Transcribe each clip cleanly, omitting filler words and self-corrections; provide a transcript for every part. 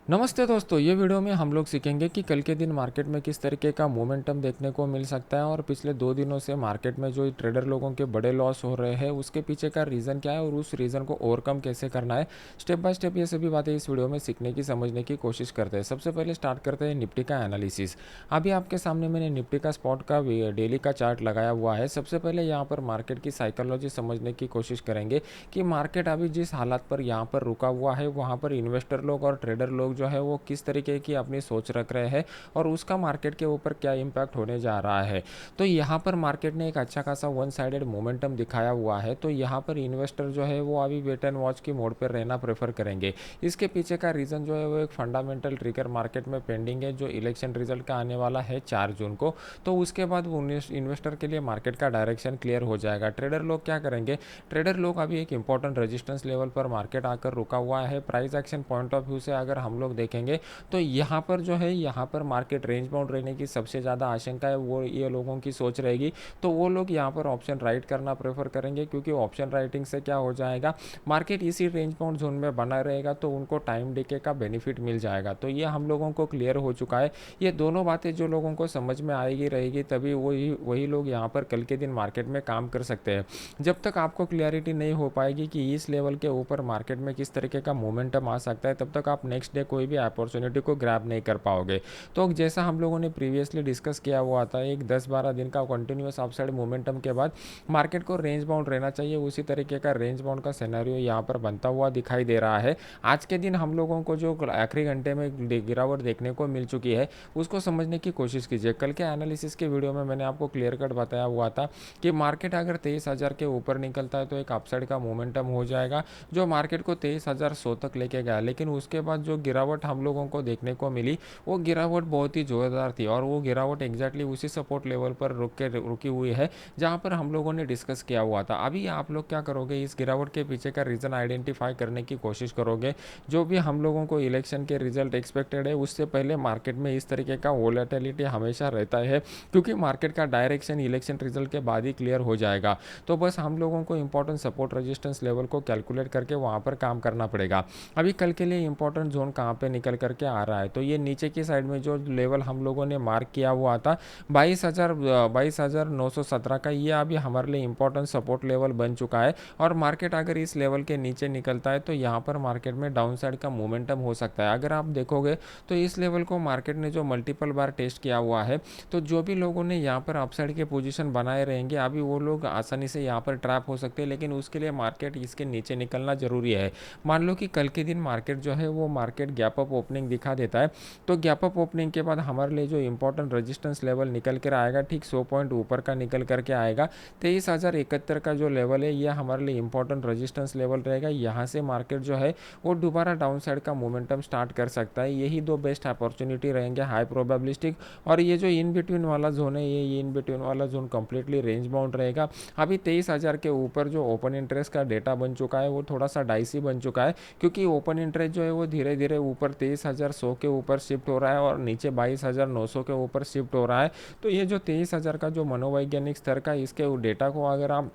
नमस्ते दोस्तों, ये वीडियो में हम लोग सीखेंगे कि कल के दिन मार्केट में किस तरीके का मोमेंटम देखने को मिल सकता है और पिछले 2 दिनों से मार्केट में जो ट्रेडर लोगों के बड़े लॉस हो रहे हैं उसके पीछे का रीज़न क्या है और उस रीज़न को ओवरकम कैसे करना है। स्टेप बाय स्टेप ये सभी बातें इस वीडियो में सीखने की समझने की कोशिश करते हैं। सबसे पहले स्टार्ट करते हैं निफ्टी का एनालिसिस। अभी आपके सामने मैंने निफ्टी का स्पॉट का डेली का चार्ट लगाया हुआ है। सबसे पहले यहाँ पर मार्केट की साइकोलॉजी समझने की कोशिश करेंगे कि मार्केट अभी जिस हालात पर यहाँ पर रुका हुआ है वहाँ पर इन्वेस्टर लोग और ट्रेडर लोग जो है वो किस तरीके की अपनी सोच रख रहे हैं और उसका मार्केट के ऊपर क्या इम्पैक्ट होने जा रहा है। तो यहाँ पर मार्केट ने एक अच्छा खासा वन साइडेड मोमेंटम दिखाया हुआ है। तो यहाँ पर इन्वेस्टर जो है वो अभी वेट एंड वॉच की मोड पर रहना प्रेफर करेंगे। इसके पीछे का रीज़न जो है वो एक फंडामेंटल ट्रिगर मार्केट में पेंडिंग है जो इलेक्शन रिजल्ट का आने वाला है 4 जून को। तो उसके बाद वो इन्वेस्टर के लिए मार्केट का डायरेक्शन क्लियर हो जाएगा। ट्रेडर लोग क्या करेंगे, ट्रेडर लोग अभी एक इंपॉर्टेंट रेजिस्टेंस लेवल पर मार्केट आकर रुका हुआ है। Price action point of view से अगर हम लोग देखेंगे तो यहाँ पर जो है यहाँ पर मार्केट रेंज बाउंड रहने की सबसे ज़्यादा आशंका है, वो ये लोगों की सोच रहेगी। तो वो लोग यहाँ पर ऑप्शन राइट करना प्रेफर करेंगे क्योंकि ऑप्शन राइटिंग से क्या हो जाएगा, मार्केट इसी रेंज बाउंड जोन में बना रहेगा तो उनको टाइम डिके का बेनिफिट मिल जाएगा। तो ये हम लोगों को क्लियर हो चुका है। ये दोनों बातें जो लोगों को समझ में आएगी रहेगी तभी वही वही लोग यहाँ पर कल के दिन मार्केट में काम कर सकते हैं। जब तक आपको क्लियरिटी नहीं हो पाएगी कि इस लेवल के ऊपर मार्केट में किस तरीके का मोमेंटम आ सकता है, तब तक आप नेक्स्ट डे कोई भी अपॉर्चुनिटी को ग्रैब नहीं कर पाओगे। तो जैसा हम लोगों ने प्रीवियसली डिस्कस किया हुआ था, एक 10-12 दिन का कंटिन्यूस अपसाइड मोमेंटम के बाद मार्केट को रेंज बाउंड रहना चाहिए, उसी तरीके का रेंज बाउंड का सिनेरियो यहाँ पर बनता हुआ दिखाई दे रहा है। आज के दिन हम लोगों को जो आखिरी घंटे में गिरावट देखने को मिल चुकी है उसको समझने की कोशिश कीजिए। कल के एनालिसिस के वीडियो में मैंने आपको क्लियर कट बताया हुआ था कि मार्केट अगर 23,000 के ऊपर निकलता है तो एक अपसाइड का मोमेंटम हो जाएगा जो मार्केट को 23,100 तक लेके गया। लेकिन उसके बाद जो गिरावट हम लोगों को देखने को मिली वो गिरावट बहुत ही ज़ोरदार थी और वो गिरावट एग्जैक्टली उसी सपोर्ट लेवल पर रुकी हुई है जहाँ पर हम लोगों ने डिस्कस किया हुआ था। अभी आप लोग क्या करोगे, इस गिरावट के पीछे का रीज़न आइडेंटिफाई करने की कोशिश करोगे। जो भी हम लोगों को इलेक्शन के रिजल्ट एक्सपेक्टेड है उससे पहले मार्केट में इस तरीके का वोलेटिलिटी हमेशा रहता है क्योंकि मार्केट का डायरेक्शन इलेक्शन रिजल्ट के बाद ही क्लियर हो जाएगा। तो बस हम लोगों को इंपॉर्टेंट सपोर्ट रेजिस्टेंस लेवल को कैलकुलेट करके वहाँ पर काम करना पड़ेगा। अभी कल के लिए इंपॉर्टेंट जोन कहाँ पे निकल करके आ रहा है, तो ये नीचे की साइड में जो लेवल हम लोगों ने मार्क किया हुआ था 22,917 का, ये अभी हमारे लिए इंपॉर्टेंट सपोर्ट लेवल बन चुका है। और मार्केट अगर इस लेवल के नीचे निकलता है तो यहाँ पर मार्केट में डाउन साइड का मोमेंटम हो सकता है। अगर आप देखोगे तो इस लेवल को मार्केट ने जो मल्टीपल बार टेस्ट किया हुआ है, तो जो भी लोगों ने यहाँ पर अपसाइड के पोजीशन बनाए रहेंगे अभी वो लोग आसानी से यहाँ पर ट्रैप हो सकते हैं। लेकिन उसके लिए मार्केट इसके नीचे निकलना जरूरी है। मान लो कि कल के दिन मार्केट जो है वो मार्केट गैप अप ओपनिंग दिखा देता है, तो गैप अप ओपनिंग के बाद हमारे लिए जो इंपॉर्टेंट रेजिस्टेंस लेवल निकल कर आएगा ठीक 100 पॉइंट ऊपर का निकल करके आएगा। 23,071 का जो लेवल है यह हमारे लिए इंपॉर्टेंट रेजिस्टेंस लेवल रहेगा। यहाँ से मार्केट जो है वो दोबारा डाउन साइड का मोमेंटम स्टार्ट कर सकता है। यही दो बेस्ट अपॉर्चुनिटी रहेंगे हाई प्रोबेबिलिस्टिक। और ये जो इन बिटवीन वाला जोन है ये इन बिटवीन वाला जोन कंप्लीटली रेंज बाउंड रहेगा। अभी 23,000 के ऊपर जो ओपन इंटरेस्ट का डेटा बन चुका है वो थोड़ा सा डाइसी बन चुका है क्योंकि ओपन इंटरेस्ट जो है वो धीरे धीरे ऊपर 23,100 के ऊपर शिफ्ट हो रहा है और नीचे 22,900 के ऊपर शिफ्ट हो रहा है। तो ये जो 23,000 का जो मनोवैज्ञानिक स्तर का इसके डेटा को अगर आप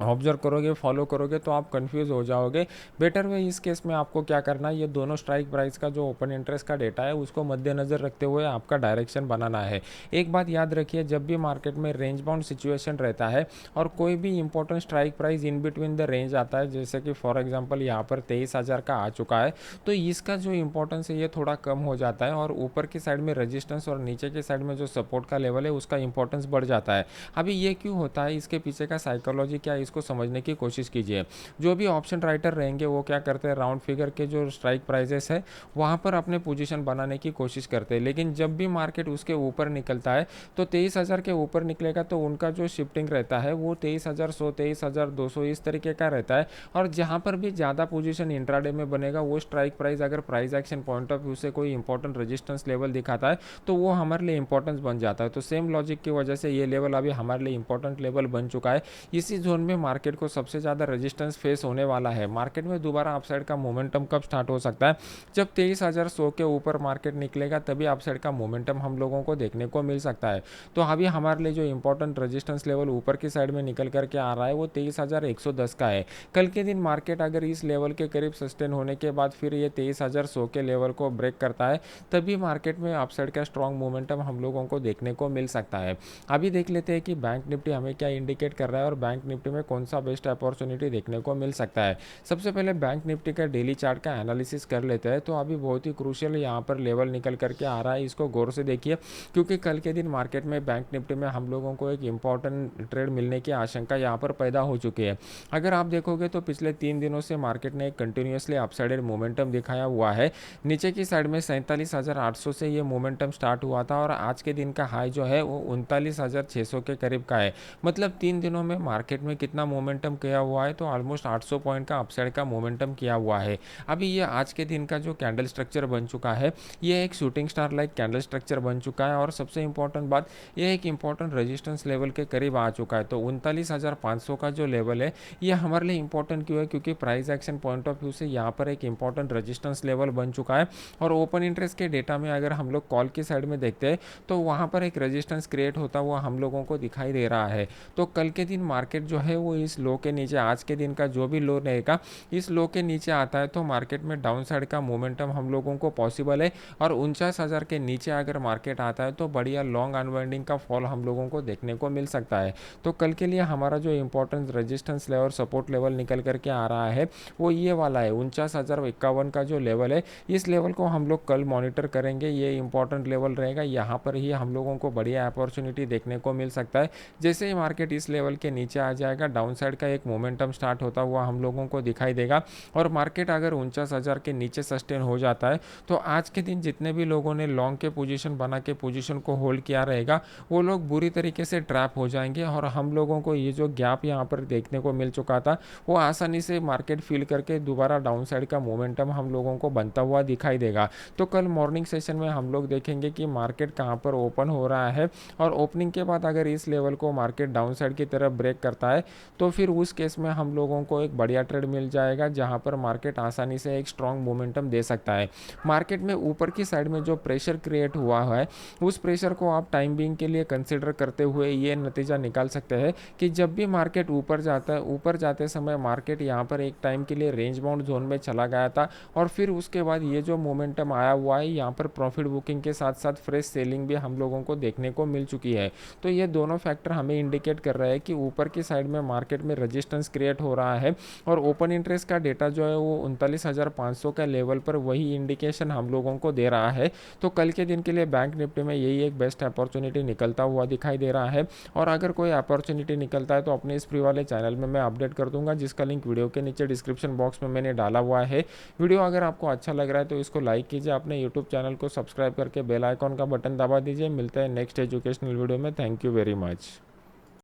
ऑब्जर्व करोगे, फॉलो करोगे तो आप कंफ्यूज हो जाओगे। बेटर वे इस केस में आपको क्या करना है, ये दोनों स्ट्राइक प्राइस का जो ओपन इंटरेस्ट का डेटा है उसको मद्देनज़र रखते हुए आपका डायरेक्शन बनाना है। एक बात याद रखिए, जब भी मार्केट में रेंज बाउंड सिचुएशन रहता है और कोई भी important strike price in between the range आता है, जैसे कि फॉर एग्जाम्पल यहाँ पर 23,000 का आ चुका है, तो इसका जो इंपॉर्टेंस है ये थोड़ा कम हो जाता है और ऊपर की साइड में रजिस्टेंस और नीचे की साइड में जो सपोर्ट का लेवल है उसका इंपॉर्टेंस बढ़ जाता है। अभी ये क्यों होता है, इसके पीछे का साइकोलॉजी क्या है, इसको समझने की कोशिश कीजिए। जो भी ऑप्शन राइटर रहेंगे वो क्या करते हैं, राउंड फिगर के जो स्ट्राइक प्राइजेस है वहाँ पर अपने पोजीशन बनाने की कोशिश करते हैं। लेकिन जब भी मार्केट उसके ऊपर निकलता है तो 23,000 के ऊपर निकलेगा तो उनका जो शिफ्टिंग रहता है वो 23,100 23,200 इस तरीके का रहता है। और जहाँ पर भी ज़्यादा पोजीशन इंट्राडे में बनेगा वो स्ट्राइक प्राइस अगर price action point of view से कोई इंपॉर्टेंट रेजिस्टेंस लेवल दिखाता है तो वो हमारे लिए इंपॉर्टेंस बन जाता है। तो सेम लॉजिक की वजह से ये लेवल अभी हमारे लिए इंपॉर्टेंट लेवल बन चुका है। इसी जोन में मार्केट को सबसे ज़्यादा रेजिस्टेंस फेस होने वाला है। मार्केट में दोबारा अपसाइड का मोमेंटम कब स्टार्ट हो सकता है? जब 23,100 के ऊपर मार्केट निकलेगा तभी अपसाइड का मोमेंटम हम लोगों को देखने को मिल सकता है। तो अभी हमारे लिए जो इंपॉर्टेंट रेजिस्टेंस लेवल ऊपर की साइड में निकल करके आ रहा है वो 23,110 का है। कल के दिन मार्केट अगर इस लेवल के करीब सस्टेन होने के बाद फिर ये 23,100 के लेवल को ब्रेक करता है तभी मार्केट में अपसाइड का स्ट्रॉन्ग मोमेंटम हम लोगों को देखने को मिल सकता है। अभी देख लेते हैं कि बैंक निफ्टी हमें क्या इंडिकेट कर रहा है और बैंक निफ्टी में कौन सा बेस्ट अपॉर्चुनिटी देखने को मिल सकता है। सबसे पहले बैंक निफ्टी का डेली चार्ट का एनालिसिस कर लेते हैं। तो अभी बहुत ही क्रूशियल यहाँ पर लेवल निकल करके आ रहा है, इसको गौर से देखिए, क्योंकि कल के दिन मार्केट में बैंक निफ्टी में हम लोगों को एक इंपॉर्टेंट ट्रेड मिलने की आशंका यहाँ पर पैदा हो चुकी है। अगर आप देखोगे तो पिछले 3 दिनों से मार्केट ने एक कंटिन्यूसली अपसाइडेड मोमेंटम दिखाया हुआ है। नीचे की साइड में 47,800 से ये मोमेंटम स्टार्ट हुआ था और आज के दिन का हाई जो है वो 39,600 के करीब का है। मतलब 3 दिनों में मार्केट में कितना मोमेंटम किया हुआ है? तो ऑलमोस्ट 800 पॉइंट का अपसाइड का मोमेंटम किया हुआ है। अभी ये आज के दिन का जो कैंडल स्ट्रक्चर बन चुका है ये एक shooting star like candle structure बन चुका है और सबसे इंपॉर्टेंट बात ये एक इंपॉर्टेंट रेजिस्टेंस लेवल के करीब आ चुका है। तो 39,500 का जो लेवल है ये हमारे लिए इंपॉर्टेंट क्यों है? क्योंकि price action point of view से यहाँ पर एक इंपॉर्टेंट रेजिस्टेंस लेवल बन चुका है और ओपन इंटरेस्ट के डेटा में अगर हम लोग कॉल की साइड में देखते हैं तो वहाँ पर एक रेजिस्टेंस क्रिएट होता हुआ हम लोगों को दिखाई दे रहा है। तो कल के दिन मार्केट जो है वो इस लो के नीचे, आज के दिन का जो भी लो रहेगा इस लो के नीचे आता है तो मार्केट में डाउन साइड का मोमेंटम हम लोगों को पॉसिबल है और 49,000 के नीचे अगर मार्केट आता है तो बढ़िया लॉन्ग अनवाइंडिंग का फॉल हम लोगों को देखने को मिल सकता है। तो कल के लिए हमारा जो important resistance level support level निकल करके आ रहा है वो ये वाला है 49,051 का जो लेवल है। इस लेवल को हम लोग कल मॉनिटर करेंगे, ये इंपॉर्टेंट लेवल रहेगा। यहाँ पर ही हम लोगों को बढ़िया अपॉर्चुनिटी देखने को मिल सकता है। जैसे ही मार्केट इस लेवल के नीचे आ जाएगा डाउन साइड का एक मोमेंटम स्टार्ट होता हुआ हम लोगों को दिखाई देगा और मार्केट अगर 49,000 के नीचे सस्टेन हो जाता है तो आज के दिन जितने भी लोगों ने लॉन्ग के पोजीशन बना के पोजीशन को होल्ड किया रहेगा वो लोग बुरी तरीके से ट्रैप हो जाएंगे और हम लोगों को ये जो गैप यहाँ पर देखने को मिल चुका था वो आसानी से मार्केट फील करके दोबारा डाउन साइड का मोमेंटम हम लोगों को बनता हुआ दिखाई देगा। तो कल मॉर्निंग सेशन में हम लोग देखेंगे कि मार्केट कहाँ पर ओपन हो रहा है और ओपनिंग के बाद अगर इस लेवल को मार्केट डाउन साइड की तरफ ब्रेक करता है तो फिर उस केस में हम लोगों को एक बढ़िया ट्रेड मिल जाएगा जहाँ पर मार्केट आसानी से एक स्ट्रॉन्ग मोमेंटम दे सकता है। मार्केट में ऊपर की साइड में जो प्रेशर क्रिएट हुआ है उस प्रेशर को आप टाइम बीइंग के लिए कंसिडर करते हुए ये नतीजा निकाल सकते हैं कि जब भी मार्केट ऊपर जाता है, ऊपर जाते समय मार्केट यहाँ पर एक टाइम के लिए रेंज बाउंड जोन में चला गया था और फिर उसके बाद ये जो मोमेंटम आया हुआ है यहाँ पर प्रॉफिट बुकिंग के साथ साथ फ्रेश सेलिंग भी हम लोगों को देखने को मिल चुकी है। तो ये दोनों फैक्टर हमें इंडिकेट कर रहा है कि ऊपर की साइड में मार्केट में रेजिस्टेंस क्रिएट हो रहा है और ओपन इंटरेस्ट का डेटा जो है वो 39,500 का लेवल पर वही इंडिकेशन हम लोगों को दे रहा है। तो कल के दिन के लिए बैंक निफ्टी में यही एक बेस्ट अपॉर्चुनिटी निकलता हुआ दिखाई दे रहा है और अगर कोई अपॉर्चुनिटी निकलता है तो अपने इस फ्री वाले चैनल में मैं अपडेट कर दूंगा जिसका लिंक वीडियो के नीचे डिस्क्रिप्शन बॉक्स में मैंने डाला हुआ है। वीडियो अगर आपको अच्छा लग रहा है तो इसको लाइक कीजिए, अपने यूट्यूब चैनल को सब्सक्राइब करके बेल आइकॉन का बटन दबा दीजिए। मिलते हैं नेक्स्ट एजुकेशनल वीडियो में। Thank you very much.